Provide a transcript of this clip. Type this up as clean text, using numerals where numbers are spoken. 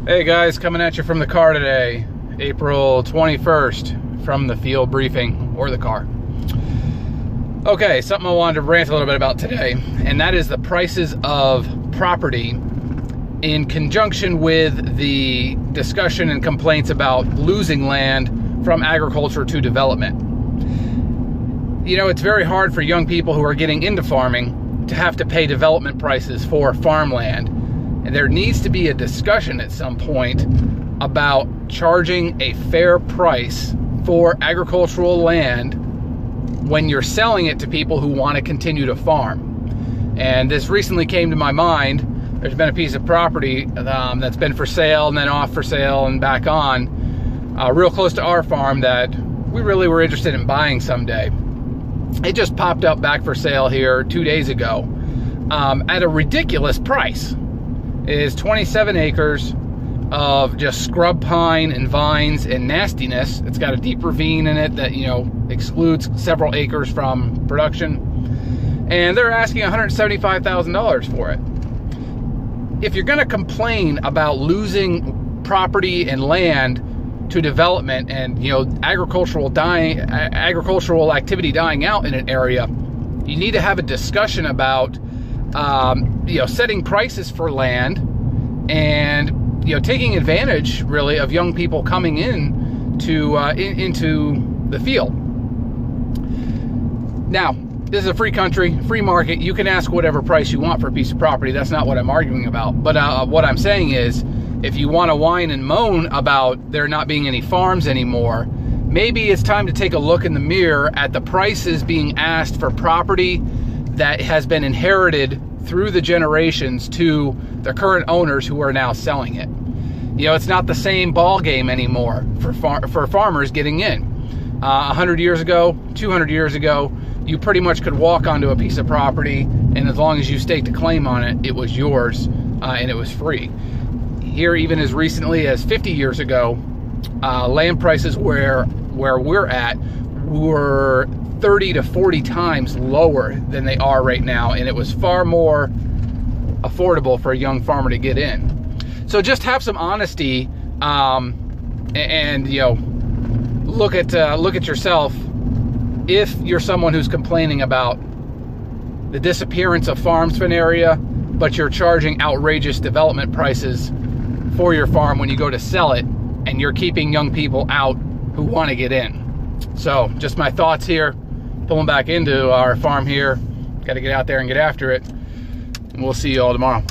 Hey guys, coming at you from the car today, April 21st, from the field briefing, or the car. Okay, something I wanted to rant a little bit about today, and that is the prices of property in conjunction with the discussion and complaints about losing land from agriculture to development. You know, it's very hard for young people who are getting into farming to have to pay development prices for farmland. And there needs to be a discussion at some point about charging a fair price for agricultural land when you're selling it to people who want to continue to farm. And this recently came to my mind. There's been a piece of property that's been for sale and then off for sale and back on, real close to our farm, that we really were interested in buying someday. It just popped up back for sale here 2 days ago at a ridiculous price. It is 27 acres of just scrub pine and vines and nastiness. It's got a deep ravine in it that, you know, excludes several acres from production. And they're asking $175,000 for it. If you're going to complain about losing property and land to development and, you know, agricultural activity dying out in an area, you need to have a discussion about you know, setting prices for land and, you know, taking advantage really of young people coming in to into the field. Now, this is a free country, free market. You can ask whatever price you want for a piece of property. That's not what I'm arguing about. But what I'm saying is, if you want to whine and moan about there not being any farms anymore, maybe it's time to take a look in the mirror at the prices being asked for property that has been inherited through the generations to the current owners who are now selling it. You know, it's not the same ball game anymore for farmers getting in. 100 years ago, 200 years ago, you pretty much could walk onto a piece of property, and as long as you staked a claim on it, it was yours, and it was free. Here, even as recently as 50 years ago, land prices where we're at were 30 to 40 times lower than they are right now, and it was far more affordable for a young farmer to get in. So just have some honesty, and you know, look at yourself. If you're someone who's complaining about the disappearance of farms from an area, but you're charging outrageous development prices for your farm when you go to sell it, and you're keeping young people out who want to get in. So just my thoughts here. Pulling back into our farm here. Got to get out there and get after it. And we'll see you all tomorrow.